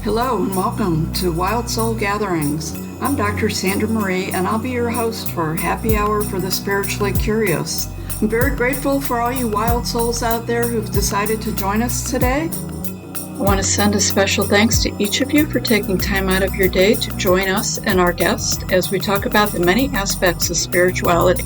Hello and welcome to Wild Soul Gatherings. I'm Dr. Sandra Marie and I'll be your host for Happy Hour for the Spiritually Curious. I'm very grateful for all you wild souls out there who've decided to join us today. I want to send a special thanks to each of you for taking time out of your day to join us and our guest as we talk about the many aspects of spirituality.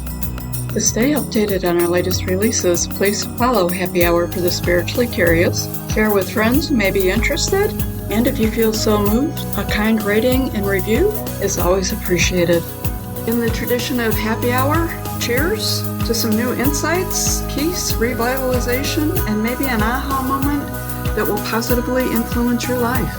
To stay updated on our latest releases, please follow Happy Hour for the Spiritually Curious, share with friends who may be interested, and if you feel so moved, a kind rating and review is always appreciated. In the tradition of Happy Hour, cheers to some new insights, peace, revitalization, and maybe an aha moment that will positively influence your life.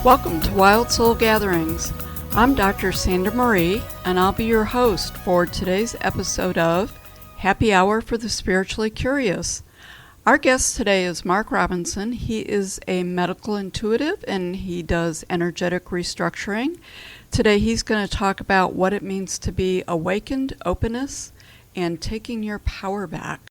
Welcome to Wild Soul Gatherings. I'm Dr. Sandra Marie, and I'll be your host for today's episode of Happy Hour for the Spiritually Curious. Our guest today is Mark Robinson. He is a medical intuitive, and he does energetic restructuring. Today he's going to talk about what it means to be awakened, openness, and taking your power back.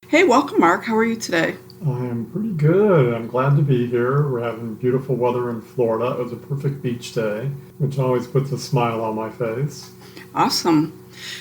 Hey, welcome, Mark. How are you today? I'm pretty good. I'm glad to be here. We're having beautiful weather in Florida. It was a perfect beach day, which always puts a smile on my face. Awesome.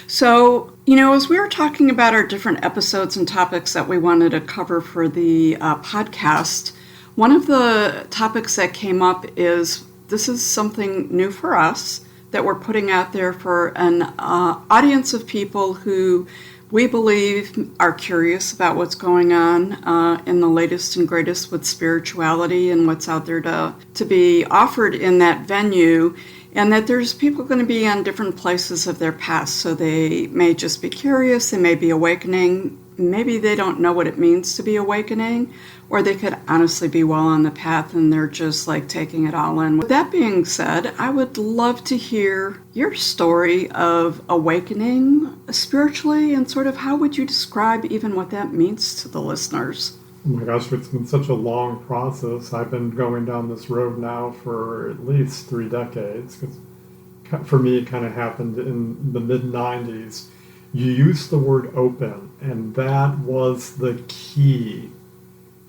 So, as we were talking about our different episodes and topics that we wanted to cover for the podcast, one of the topics that came up is this is something new for us that we're putting out there for an audience of people who we believe are curious about what's going on in the latest and greatest with spirituality and what's out there to be offered in that venue, and that there's people going to be on different places of their past. So they may just be curious, they may be awakening, maybe they don't know what it means to be awakening, or they could honestly be well on the path and they're just like taking it all in. With that being said, I would love to hear your story of awakening spiritually and sort of how would you describe even what that means to the listeners? Oh my gosh, it's been such a long process. I've been going down this road now for at least 3 decades. 'Cause for me, it kind of happened in the mid-90s. You used the word open, and that was the key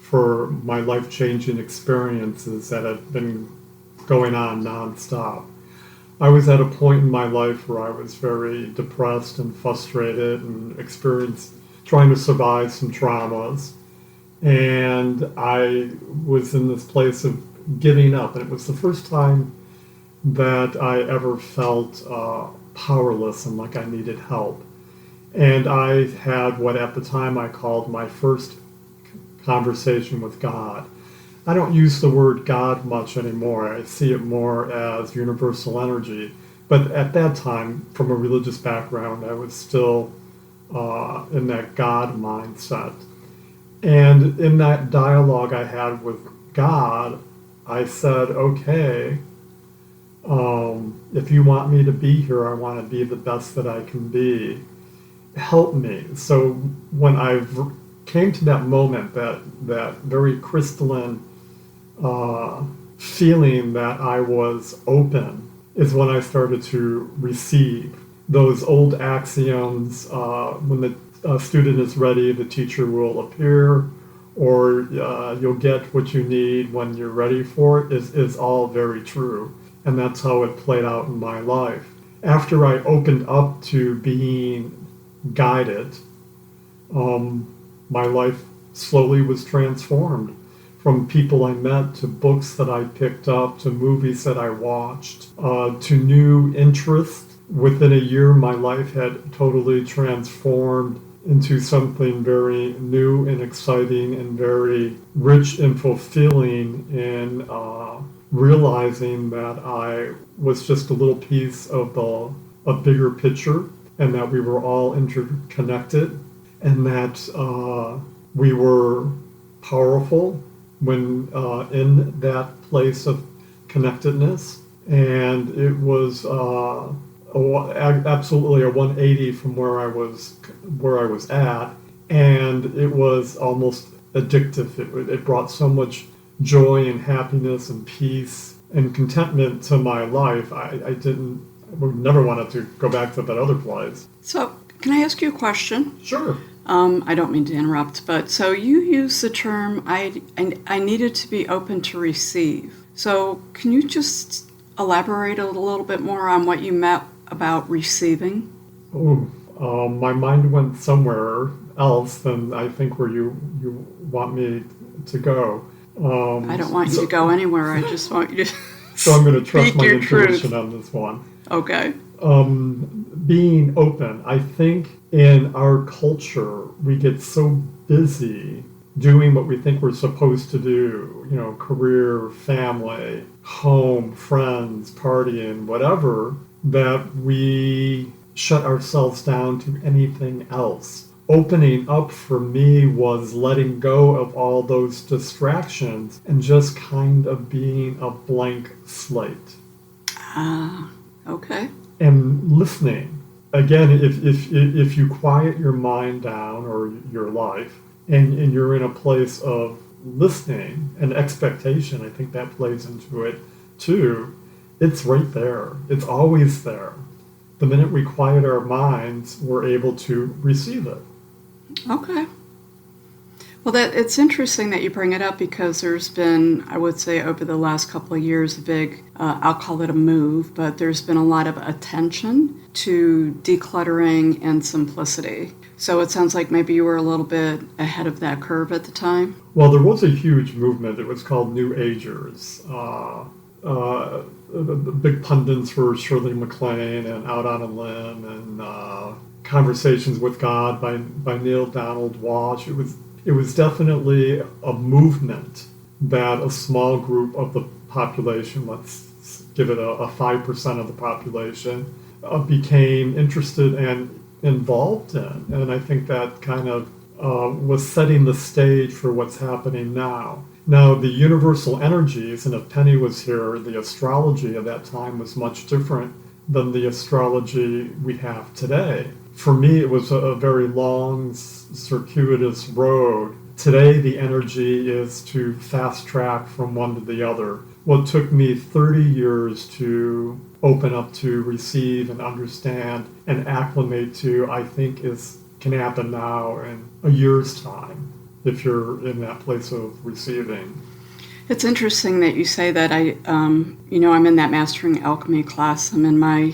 for my life-changing experiences that have been going on nonstop. I was at a point in my life where I was very depressed and frustrated and trying to survive some traumas. And I was in this place of giving up. And it was the first time that I ever felt powerless and like I needed help. And I had what at the time I called my first conversation with God. I don't use the word God much anymore. I see it more as universal energy. But at that time, from a religious background, I was still in that God mindset. And in that dialogue I had with God, I said, okay, if you want me to be here, I want to be the best that I can be. Help me. So when I came to that moment, that very crystalline feeling that I was open, is when I started to receive those old axioms. When the student is ready, the teacher will appear, or you'll get what you need when you're ready for it, is all very true. And that's how it played out in my life. After I opened up to being guided, my life slowly was transformed. From people I met, to books that I picked up, to movies that I watched, to new interests. Within a year, my life had totally transformed into something very new and exciting and very rich and fulfilling in realizing that I was just a little piece of a bigger picture, and that we were all interconnected, and that we were powerful when in that place of connectedness. And it was absolutely a 180 from where I was at, and it was almost addictive. It brought so much joy and happiness and peace and contentment to my life. I never wanted to go back to that other place. So, can I ask you a question? Sure. I don't mean to interrupt, but so you use the term, I needed to be open to receive. So can you just elaborate a little bit more on what you meant about receiving? My mind went somewhere else than I think where you want me to go. I don't want you to go anywhere. I just want you to So I'm going to trust speak my your intuition truth. on this one. Okay. Being open. I think in our culture, we get so busy doing what we think we're supposed to do, career, family, home, friends, partying, whatever, that we shut ourselves down to anything else. Opening up for me was letting go of all those distractions and just kind of being a blank slate. Okay. And listening. Again, if you quiet your mind down or your life and you're in a place of listening and expectation, I think that plays into it too, it's right there. It's always there. The minute we quiet our minds, we're able to receive it. Okay. Well, it's interesting that you bring it up because there's been, I would say, over the last couple of years, a big, I'll call it a move, but there's been a lot of attention to decluttering and simplicity. So it sounds like maybe you were a little bit ahead of that curve at the time. Well, there was a huge movement. It was called New Agers. The big pundits were Shirley MacLaine and Out on a Limb and Conversations with God by Neil Donald Walsh. It was definitely a movement that a small group of the population, let's give it a 5% of the population, became interested and involved in. And I think that kind of was setting the stage for what's happening now. Now, the universal energies, and if Penny was here, the astrology of that time was much different than the astrology we have today. For me, it was a very long, circuitous road. Today, the energy is to fast track from one to the other. What took me 30 years to open up to, receive, and understand, and acclimate to, I think can happen now in a year's time, if you're in that place of receiving. It's interesting that you say that. I'm in that Mastering Alchemy class. I'm in my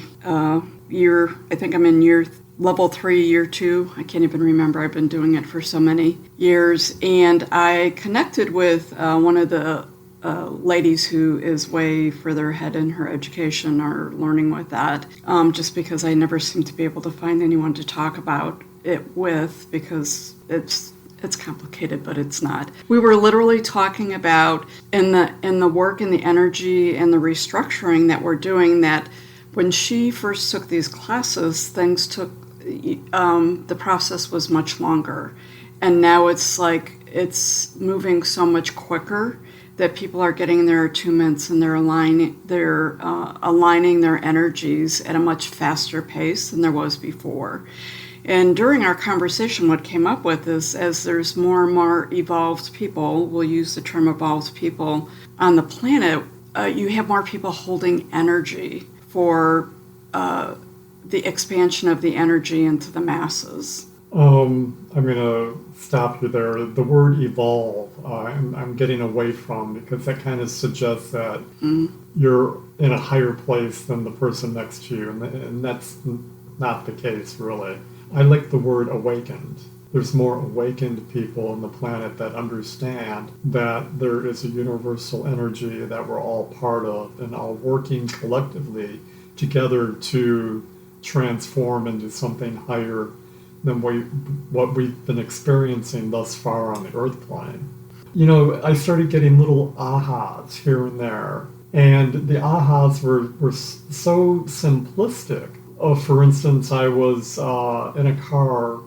year, I think I'm in level 3, year 2. I can't even remember. I've been doing it for so many years. And I connected with one of the ladies who is way further ahead in her education or learning with that, just because I never seem to be able to find anyone to talk about it with because it's complicated, but it's not. We were literally talking about in the work and the energy and the restructuring that we're doing, that when she first took these classes, the process was much longer. And now it's like it's moving so much quicker that people are getting their attunements and they're aligning their energies at a much faster pace than there was before. And during our conversation, what came up with is as there's more and more evolved people, we'll use the term evolved people on the planet, you have more people holding energy for the expansion of the energy into the masses. I'm going to stop you there. The word evolve, I'm getting away from because that kind of suggests that you're in a higher place than the person next to you, and that's not the case, really. I like the word awakened. There's more awakened people on the planet that understand that there is a universal energy that we're all part of and all working collectively together to transform into something higher than what we've been experiencing thus far on the earth plane. I started getting little ahas here and there, and the ahas were so simplistic. For instance, I was in a car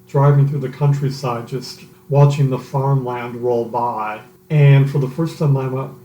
driving through the countryside, just watching the farmland roll by. And for the first time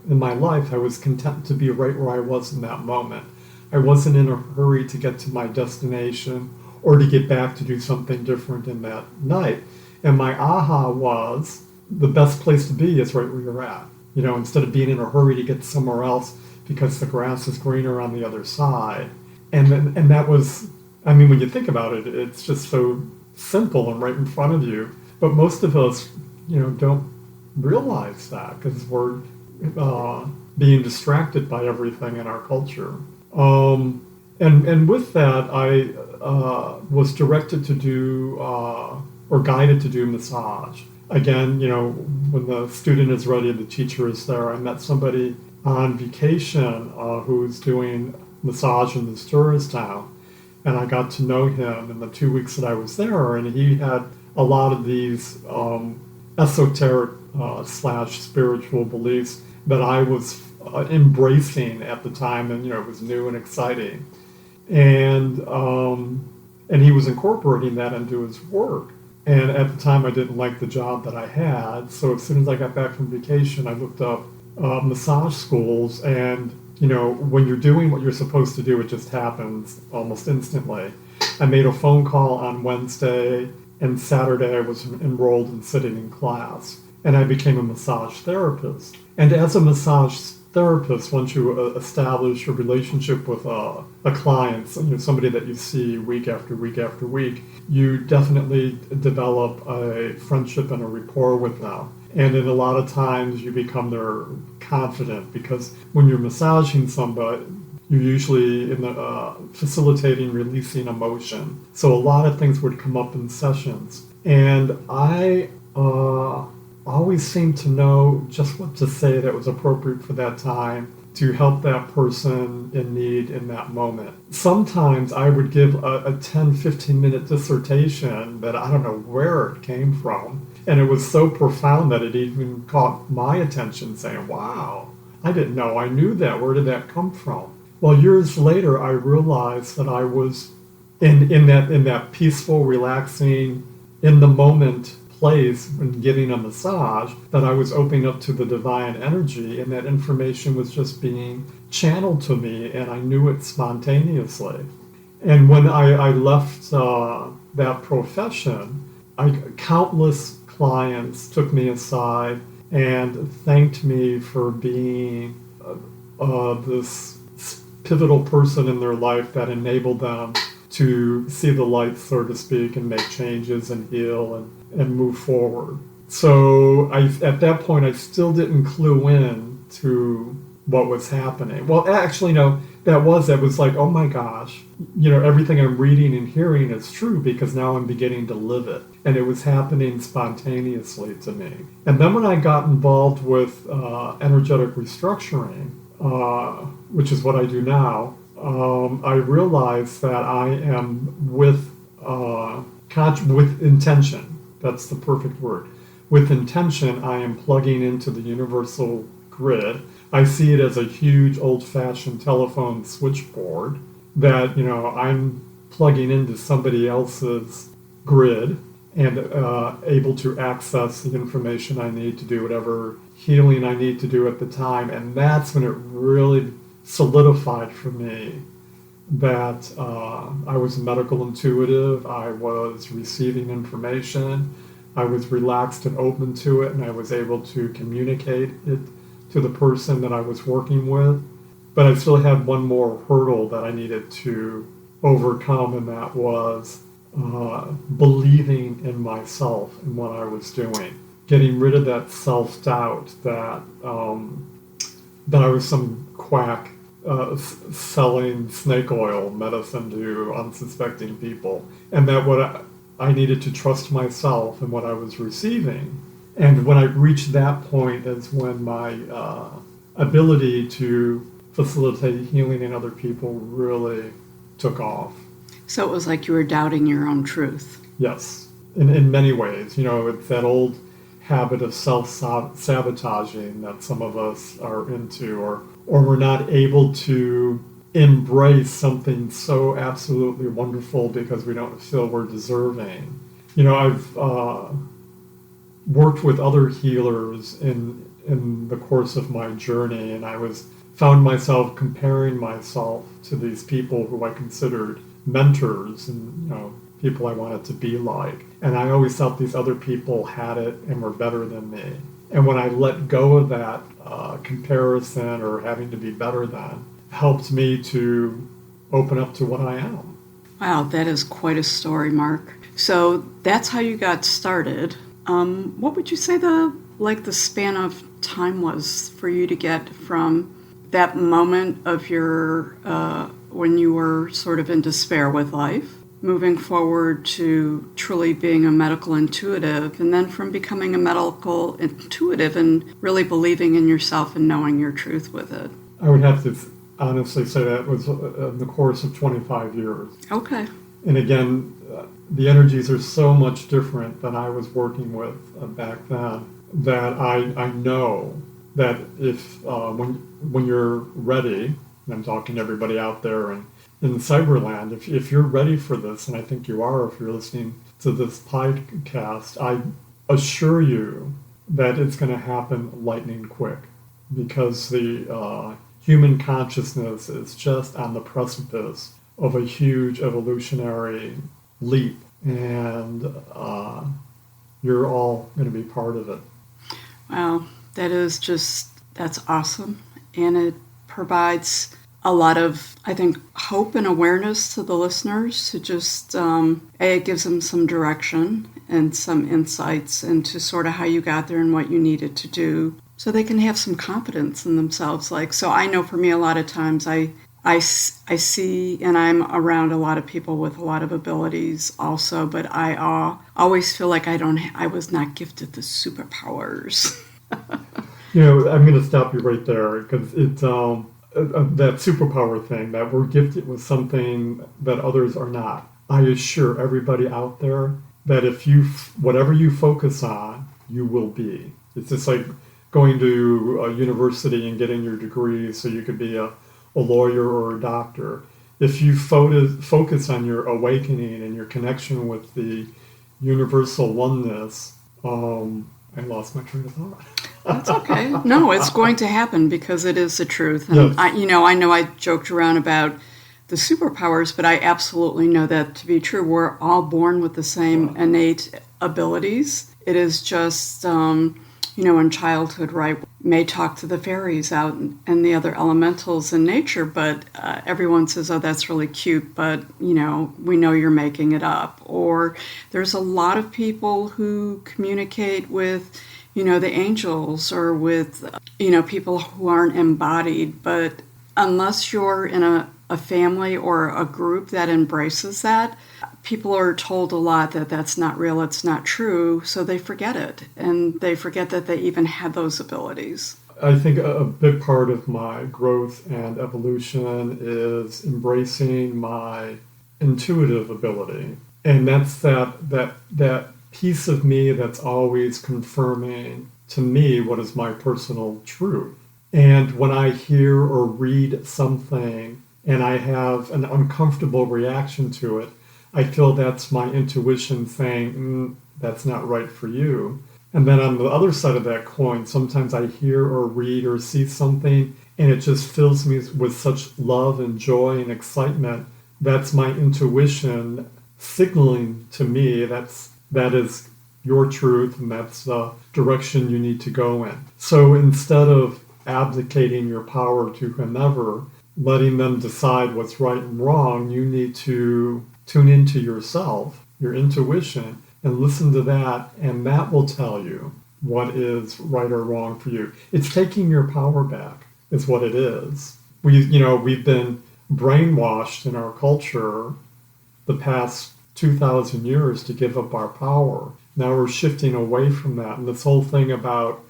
in my life, I was content to be right where I was in that moment. I wasn't in a hurry to get to my destination or to get back to do something different in that night. And my aha was, the best place to be is right where you're at. Instead of being in a hurry to get somewhere else because the grass is greener on the other side. And that was, when you think about it, it's just so simple and right in front of you. But most of us, don't realize that because we're being distracted by everything in our culture. And with that, I was directed to do or guided to do massage. Again, when the student is ready, the teacher is there. I met somebody on vacation who's doing massage in this tourist town, and I got to know him in the 2 weeks that I was there, and he had a lot of these esoteric slash spiritual beliefs that I was embracing at the time, and it was new and exciting, and he was incorporating that into his work. And at the time, I didn't like the job that I had, so as soon as I got back from vacation, I looked up massage schools, and when you're doing what you're supposed to do, it just happens almost instantly. I made a phone call on Wednesday, and Saturday I was enrolled and sitting in class, and I became a massage therapist. And as a massage therapist, once you establish a relationship with a client, somebody that you see week after week after week, you definitely develop a friendship and a rapport with them. And in a lot of times you become their confidant, because when you're massaging somebody, you're usually in the facilitating releasing emotion. So a lot of things would come up in sessions. And I always seemed to know just what to say that was appropriate for that time to help that person in need in that moment. Sometimes I would give a 10, 15-minute dissertation that I don't know where it came from. And it was so profound that it even caught my attention, saying, wow, I didn't know I knew that. Where did that come from? Well, years later, I realized that I was in that peaceful, relaxing, in the moment place when getting a massage, that I was opening up to the divine energy, and that information was just being channeled to me, and I knew it spontaneously. And when I left that profession, countless clients took me aside and thanked me for being this pivotal person in their life that enabled them to see the light, so to speak, and make changes and heal and move forward. So at that point, I still didn't clue in to what was happening. Well, actually, no, that was like, oh my gosh, everything I'm reading and hearing is true, because now I'm beginning to live it. And it was happening spontaneously to me. And then when I got involved with energetic restructuring, which is what I do now, I realized that I am with intention. That's the perfect word. With intention, I am plugging into the universal grid. I see it as a huge old-fashioned telephone switchboard that, I'm plugging into somebody else's grid and able to access the information I need to do whatever healing I need to do at the time. And that's when it really solidified for me that I was a medical intuitive, I was receiving information, I was relaxed and open to it, and I was able to communicate it to the person that I was working with. But I still had one more hurdle that I needed to overcome, and that was believing in myself and what I was doing. Getting rid of that self-doubt that I was some quack selling snake oil medicine to unsuspecting people, and that what I needed to trust myself and what I was receiving. And when I reached that point is when my ability to facilitate healing in other people really took off. So it was like you were doubting your own truth. Yes, in many ways. It's that old habit of self-sabotaging that some of us are into, or we're not able to embrace something so absolutely wonderful because we don't feel we're deserving. I've worked with other healers in the course of my journey, and I found myself comparing myself to these people who I considered mentors and people I wanted to be like. And I always thought these other people had it and were better than me. And when I let go of that comparison or having to be better than, helped me to open up to what I am. Wow, that is quite a story, Mark. So that's how you got started. What would you say the span of time was for you to get from that moment of your when you were sort of in despair with life, moving forward to truly being a medical intuitive, and then from becoming a medical intuitive and really believing in yourself and knowing your truth with it? I would have to honestly say that was in the course of 25 years. Okay. And again, the energies are so much different than I was working with back then that I know that if when you're ready, and I'm talking to everybody out there and in Cyberland, if you're ready for this, and I think you are if you're listening to this podcast, I assure you that it's going to happen lightning quick, because the human consciousness is just on the precipice of a huge evolutionary leap, and you're all going to be part of it. Wow, that's awesome. And it provides a lot of, I think, hope and awareness to the listeners to just, it gives them some direction and some insights into sort of how you got there and what you needed to do so they can have some confidence in themselves. So I know for me, a lot of times I see, and I'm around a lot of people with a lot of abilities also, but I always feel like I was not gifted the superpowers. I'm going to stop you right there, because it's that superpower thing, that we're gifted with something that others are not. I assure everybody out there that if whatever you focus on, you will be. It's just like going to a university and getting your degree so you could be a lawyer or a doctor. If you focus on your awakening and your connection with the universal oneness, I lost my train of thought. That's okay. No, it's going to happen because it is the truth. And yes. I know I joked around about the superpowers, but I absolutely know that to be true. We're all born with the same innate abilities. It is just, in childhood, right, we may talk to the fairies out and the other elementals in nature, but everyone says, oh, that's really cute, but, we know you're making it up. Or there's a lot of people who communicate with, the angels, or with, people who aren't embodied. But unless you're in a family or a group that embraces that, people are told a lot that that's not real, it's not true, so they forget it. And they forget that they even had those abilities. I think a big part of my growth and evolution is embracing my intuitive ability. And that's that piece of me that's always confirming to me what is my personal truth. And when I hear or read something and I have an uncomfortable reaction to it, I feel that's my intuition saying, that's not right for you. And then on the other side of that coin, sometimes I hear or read or see something and it just fills me with such love and joy and excitement. That's my intuition signaling to me that is your truth, and that's the direction you need to go in. So instead of abdicating your power to whomever, letting them decide what's right and wrong, you need to tune into yourself, your intuition, and listen to that, and that will tell you what is right or wrong for you. It's taking your power back, is what it is. We've been brainwashed in our culture the past 2,000 years to give up our power. Now we're shifting away from that. And this whole thing about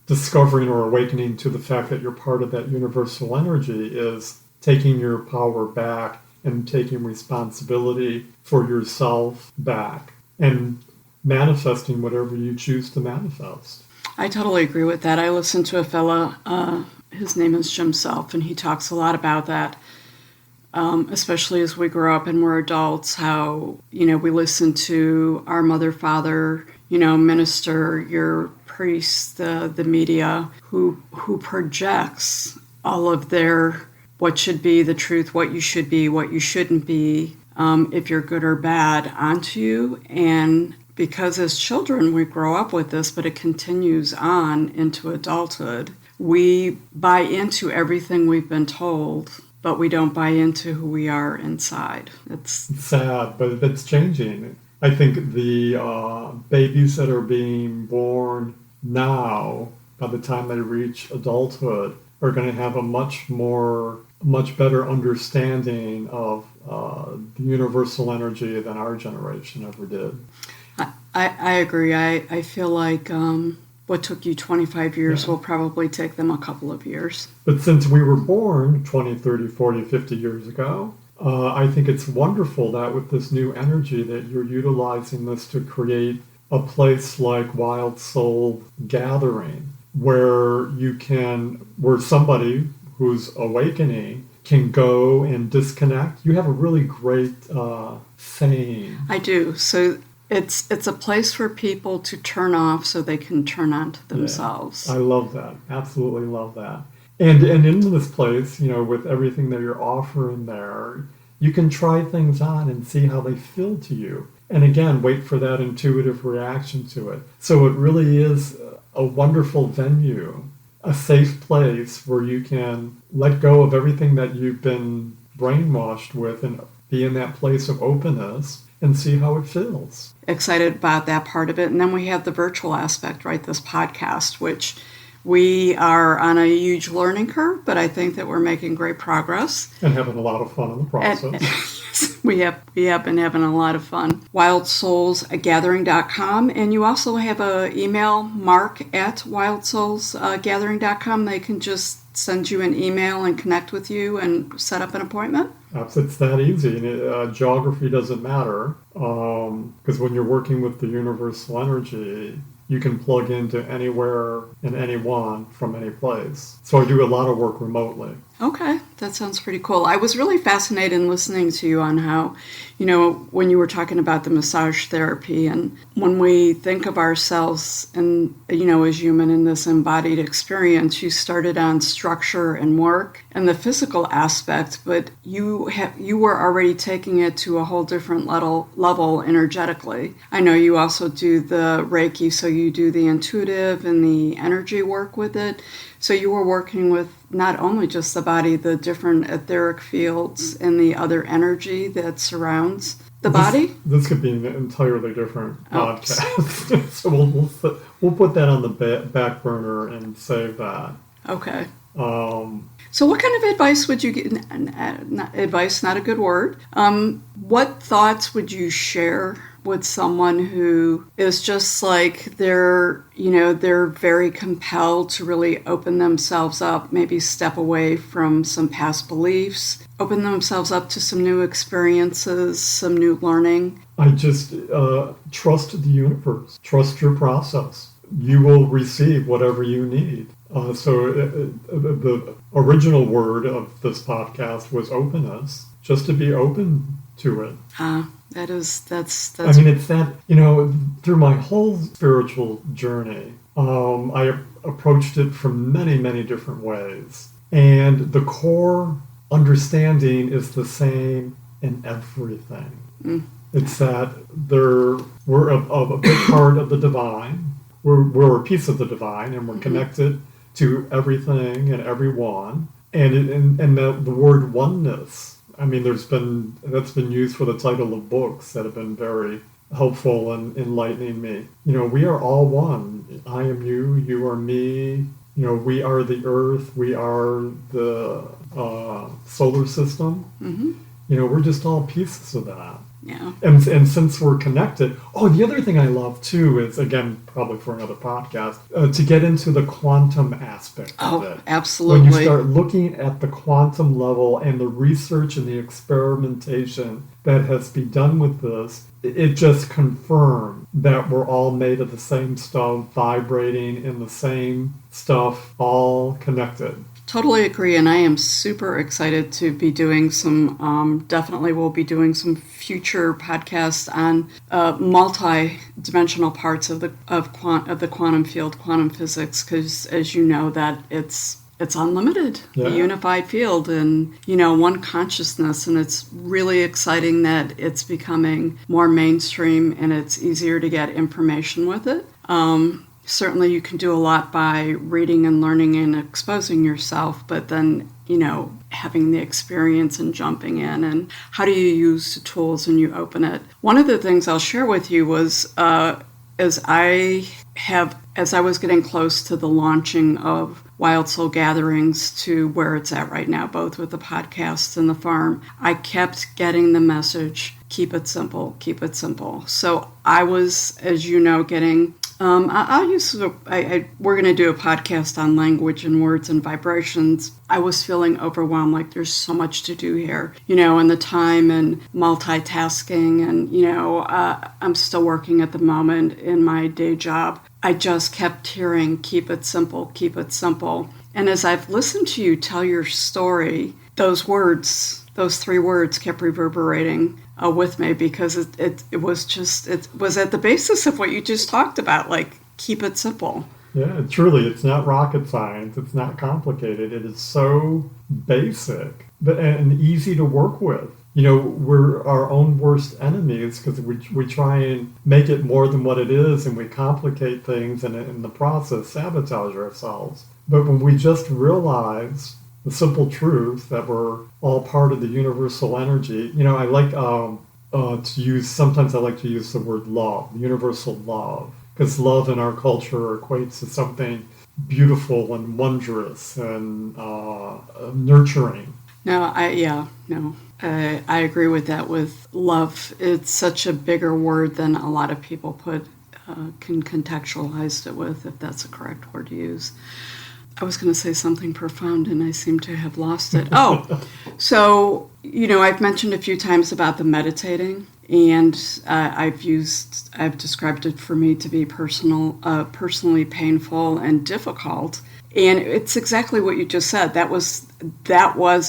discovering or awakening to the fact that you're part of that universal energy is taking your power back and taking responsibility for yourself back and manifesting whatever you choose to manifest. I totally agree with that. I listened to a fella, his name is Jim Self, and he talks a lot about that. Especially as we grow up and we're adults, how, we listen to our mother, father, minister, your priest, the media, who projects all of their, what should be the truth, what you should be, what you shouldn't be, if you're good or bad, onto you. And because as children, we grow up with this, but it continues on into adulthood. We buy into everything we've been told, but we don't buy into who we are inside. It's sad, but it's changing. I think the babies that are being born now, by the time they reach adulthood, are going to have a much better understanding of the universal energy than our generation ever did. I agree. I feel like what took you 25 years will probably take them a couple of years. But since we were born 20, 30, 40, 50 years ago, I think it's wonderful that with this new energy that you're utilizing this to create a place like Wild Soul Gathering, where somebody who's awakening can go and disconnect. You have a really great saying. I do. So it's a place for people to turn off so they can turn on to themselves. Yeah, I love that. Absolutely love that. And in this place, with everything that you're offering there, you can try things on and see how they feel to you. And again, wait for that intuitive reaction to it. So it really is a wonderful venue, a safe place where you can let go of everything that you've been brainwashed with and be in that place of openness and see how it feels. Excited about that part of it. And then we have the virtual aspect, right? This podcast, which we are on a huge learning curve, but I think that we're making great progress. And having a lot of fun in the process. We have been having a lot of fun. WildSoulsGathering.com. And you also have an email, mark@WildSoulsGathering.com. They can just send you an email and connect with you and set up an appointment. It's that easy. And geography doesn't matter because when you're working with the universal energy, you can plug into anywhere and anyone from any place. So I do a lot of work remotely. Okay, that sounds pretty cool. I was really fascinated in listening to you on how, when you were talking about the massage therapy, and when we think of ourselves and, as human in this embodied experience, you started on structure and work and the physical aspect, but you were already taking it to a whole different level energetically. I know you also do the Reiki, so you do the intuitive and the energy work with it. So you were working with not only just the body, the different etheric fields and the other energy that surrounds the body? This could be an entirely different podcast. So we'll put that on the back burner and save that. Okay. So what kind of advice would you get? Advice, not a good word. What thoughts would you share with someone who is just like they're very compelled to really open themselves up, maybe step away from some past beliefs, open themselves up to some new experiences, some new learning? I just trust the universe, trust your process. You will receive whatever you need. So the original word of this podcast was openness, just to be open to it. That's. I mean, it's that, through my whole spiritual journey, I approached it from many, many different ways. And the core understanding is the same in everything. It's that we're a big part of the divine. We're a piece of the divine, and we're connected to everything and everyone. And the word oneness, I mean, that's been used for the title of books that have been very helpful and enlightening me. We are all one. I am you, you are me. We are the earth, we are the solar system. We're just all pieces of that. Yeah. And since we're connected, the other thing I love too is, again, probably for another podcast, to get into the quantum aspect of it. Absolutely. When you start looking at the quantum level and the research and the experimentation that has been done with this, it just confirmed that we're all made of the same stuff, vibrating in the same stuff, all connected. Totally agree, and I am super excited to be doing some, definitely will be doing some future podcasts on multi-dimensional parts of the quantum field, quantum physics, because as you know, that it's unlimited, a unified field, and one consciousness, and it's really exciting that it's becoming more mainstream and it's easier to get information with it. certainly you can do a lot by reading and learning and exposing yourself, but then, having the experience and jumping in, and how do you use the tools when you open it. One of the things I'll share with you was as I was getting close to the launching of Wild Soul Gatherings to where it's at right now, both with the podcast and the farm, I kept getting the message, keep it simple, keep it simple. So I was, as you know, getting, we're going to do a podcast on language and words and vibrations. I was feeling overwhelmed, like there's so much to do here, and the time and multitasking, and, I'm still working at the moment in my day job. I just kept hearing, keep it simple, keep it simple. And as I've listened to you tell your story, those 3 words kept reverberating with me, because it was at the basis of what you just talked about, like, keep it simple. Yeah, it's not rocket science. It's not complicated. It is so basic and easy to work with. We're our own worst enemies because we try and make it more than what it is, and we complicate things, and in the process sabotage ourselves. But when we just realize the simple truth that we're all part of the universal energy, I like sometimes I like to use the word love, universal love, because love in our culture equates to something beautiful and wondrous and nurturing. I agree with that. With love, it's such a bigger word than a lot of people can contextualize it with, if that's the correct word to use. I was going to say something profound, and I seem to have lost it. So, I've mentioned a few times about the meditating, and I've described it for me to be personally painful and difficult. And it's exactly what you just said. That was,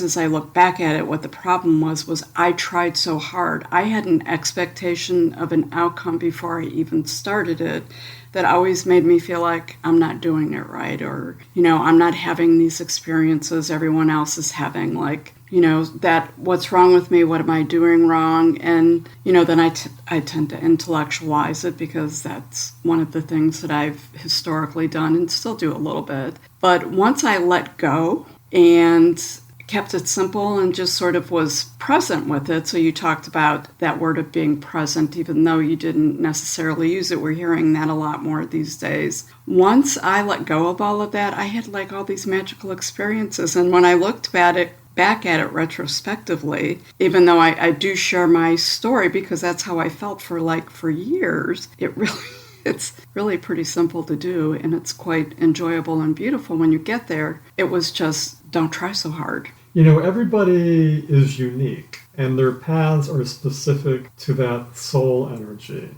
as I look back at it, what the problem was I tried so hard. I had an expectation of an outcome before I even started it that always made me feel like I'm not doing it right, or, I'm not having these experiences everyone else is having, like, that what's wrong with me, what am I doing wrong? And, then I tend to intellectualize it, because that's one of the things that I've historically done and still do a little bit. But once I let go and kept it simple and just sort of was present with it. So you talked about that word of being present, even though you didn't necessarily use it. We're hearing that a lot more these days. Once I let go of all of that, I had like all these magical experiences. And when I looked back at it retrospectively, even though I do share my story because that's how I felt for years, it's really pretty simple to do, and it's quite enjoyable and beautiful when you get there. It was just, don't try so hard. Everybody is unique, and their paths are specific to that soul energy.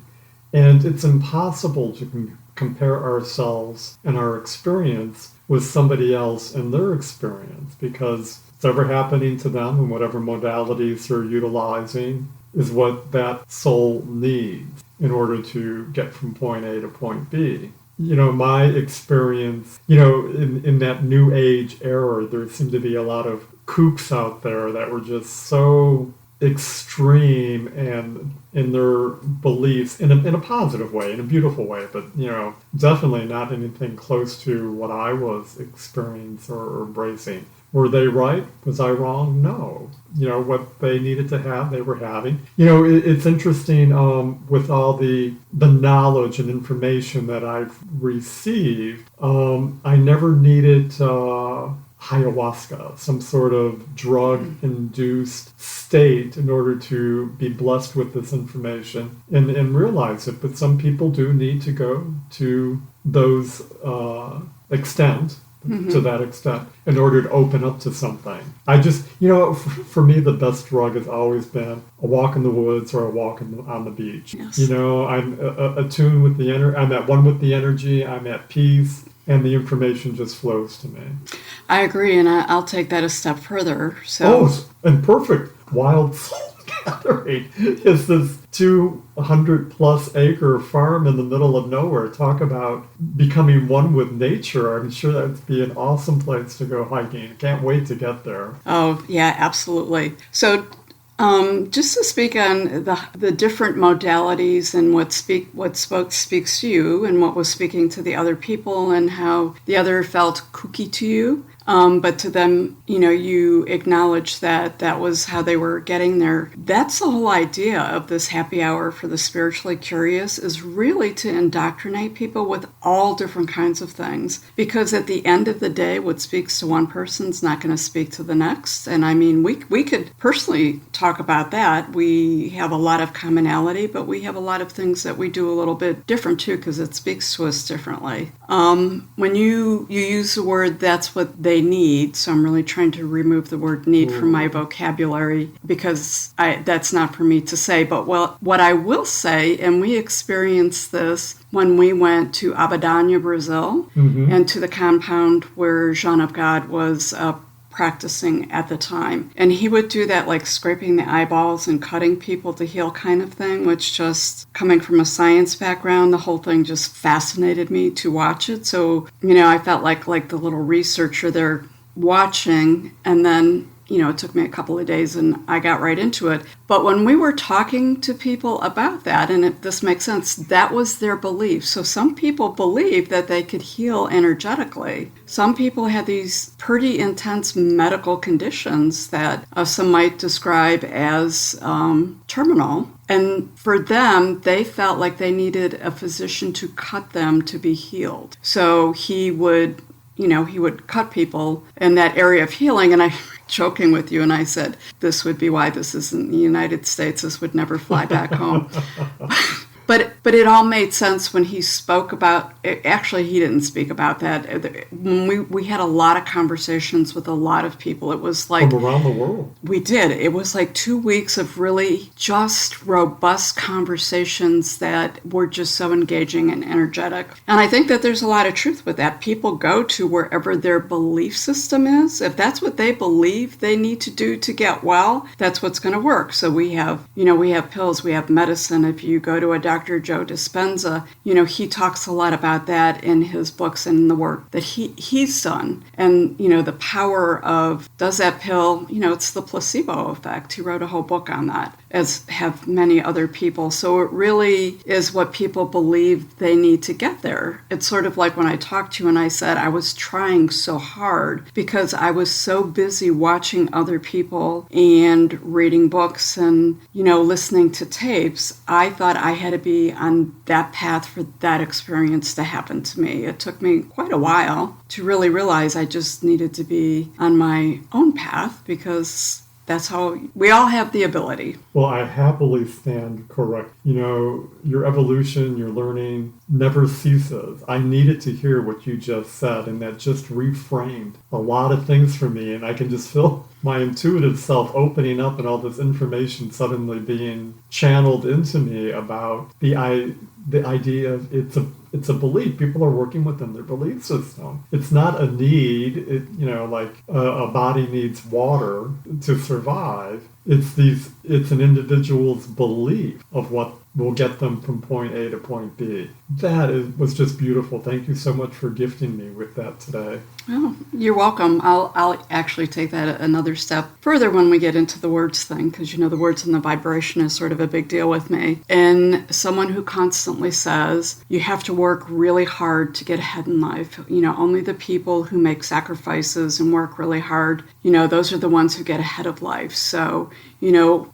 And it's impossible to compare ourselves and our experience with somebody else and their experience, because whatever happening to them and whatever modalities they're utilizing is what that soul needs in order to get from point A to point B. My experience, in that new age era, there seemed to be a lot of kooks out there that were just so extreme and in their beliefs in a positive way, in a beautiful way, but definitely not anything close to what I was experiencing or embracing. Were they right? Was I wrong? No. What they needed to have, they were having. It's interesting with all the knowledge and information that I've received. I never needed ayahuasca, some sort of drug-induced state, in order to be blessed with this information and realize it. But some people do need to go to those extent. Mm-hmm. To that extent, in order to open up to something. I just, for me, the best drug has always been a walk in the woods or a walk on the beach. Yes. I'm attuned with the energy. I'm at one with the energy. I'm at peace, and the information just flows to me. I agree, and I'll take that a step further. So, and perfect. Wild Soul Gathering is this 200+ acre farm in the middle of nowhere. Talk about becoming one with nature. I'm sure that'd be an awesome place to go hiking. Can't wait to get there. Oh, yeah, absolutely. So Just to speak on the different modalities and what speaks to you and what was speaking to the other people and how the other felt kooky to you. But to them, you acknowledge that that was how they were getting there. That's the whole idea of this happy hour for the spiritually curious, is really to indoctrinate people with all different kinds of things. Because at the end of the day, what speaks to one person is not going to speak to the next. And I mean, we could personally talk about that. We have a lot of commonality, but we have a lot of things that we do a little bit different too, because it speaks to us differently. When you use the word, that's what they need, so I'm really trying to remove the word need from my vocabulary, because that's not for me to say. But what I will say, and we experienced this when we went to Abadania, Brazil, and to the compound where Jean of God was practicing at the time. And he would do that, like scraping the eyeballs and cutting people to heal kind of thing, which, just coming from a science background, the whole thing just fascinated me to watch it. So, I felt like the little researcher there watching, and then, it took me a couple of days and I got right into it. But when we were talking to people about that, and this makes sense, that was their belief. So some people believed that they could heal energetically. Some people had these pretty intense medical conditions that some might describe as terminal. And for them, they felt like they needed a physician to cut them to be healed. So he would cut people in that area of healing. And I joking with you, and I said, this would be why this isn't the United States. This would never fly back home. But it all made sense when he spoke about it. Actually, he didn't speak about that. When we had a lot of conversations with a lot of people. It was like from around the world. We did. It was like 2 weeks of really just robust conversations that were just so engaging and energetic. And I think that there's a lot of truth with that. People go to wherever their belief system is. If that's what they believe they need to do to get well, that's what's going to work. So we have pills, we have medicine. If you go to a Dr. Joe Dispenza, he talks a lot about that in his books and in the work that he's done. And, the power of, does that pill, it's the placebo effect. He wrote a whole book on that, as have many other people. So it really is what people believe they need to get there. It's sort of like when I talked to you and I said I was trying so hard because I was so busy watching other people and reading books and, listening to tapes. I thought I had to be on that path for that experience to happen to me. It took me quite a while to really realize I just needed to be on my own path, because that's how we all have the ability. Well, I happily stand correct. Your evolution, your learning never ceases. I needed to hear what you just said, and that just reframed a lot of things for me. And I can just feel my intuitive self opening up and all this information suddenly being channeled into me about the idea of it's a belief. People are working within their belief system. It's not a need. Like a body needs water to survive. It's an individual's belief of what will get them from point A to point B. Was just beautiful. Thank you so much for gifting me with that today. Oh, you're welcome. I'll actually take that another step further when we get into the words thing, because the words and the vibration is sort of a big deal with me. And someone who constantly says you have to work really hard to get ahead in life. Only the people who make sacrifices and work really hard, those are the ones who get ahead of life. So,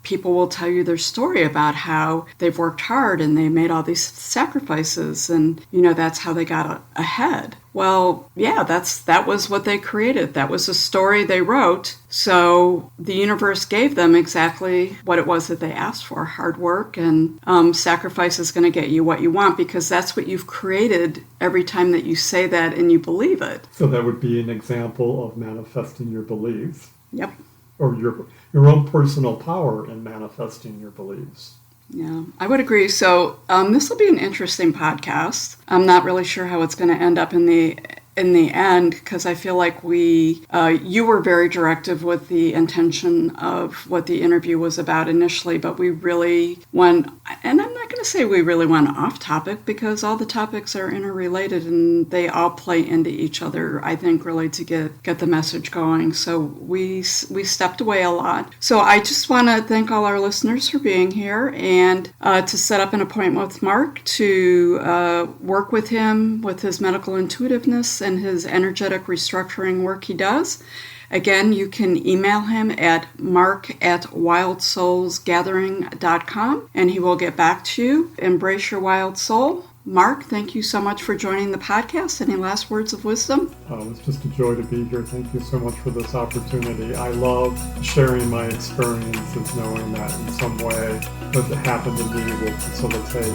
people will tell you their story about how they've worked hard and they made all these sacrifices, and that's how they got ahead. Well, yeah, that was what they created. That was a story they wrote. So the universe gave them exactly what it was that they asked for: hard work, and sacrifice is going to get you what you want, because that's what you've created every time that you say that and you believe it. So that would be an example of manifesting your beliefs. Yep. Or your own personal power in manifesting your beliefs. Yeah, I would agree. So this will be an interesting podcast. I'm not really sure how it's going to end up in the in the end, because I feel like you were very directive with the intention of what the interview was about initially, but we really went, and I'm not going to say we really went off topic, because all the topics are interrelated and they all play into each other, I think, really to get the message going. So we stepped away a lot. So I just want to thank all our listeners for being here, and to set up an appointment with Mark to work with him with his medical intuitiveness and his energetic restructuring work he does. Again, you can email him at mark@wildsoulsgathering.com, and he will get back to you. Embrace your wild soul. Mark, thank you so much for joining the podcast. Any last words of wisdom? It's just a joy to be here. Thank you so much for this opportunity. I love sharing my experiences, knowing that in some way what happened to me will facilitate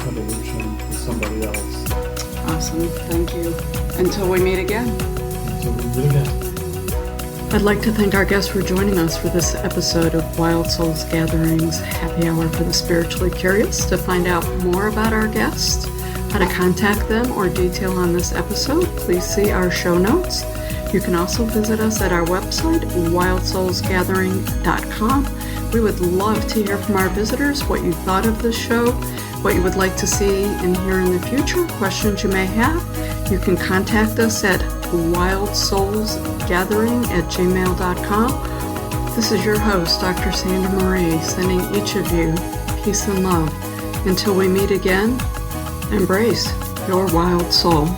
evolution for somebody else. Awesome. Thank you. Until we meet again. Until we meet again. I'd like to thank our guests for joining us for this episode of Wild Souls Gatherings Happy Hour for the Spiritually Curious. To find out more about our guests, how to contact them, or detail on this episode, please see our show notes. You can also visit us at our website, wildsoulsgathering.com. We would love to hear from our visitors what you thought of this show, what you would like to see and hear in the future, questions you may have. You can contact us at wildsoulsgathering@gmail.com. This is your host, Dr. Sandra Marie, sending each of you peace and love. Until we meet again, embrace your wild soul.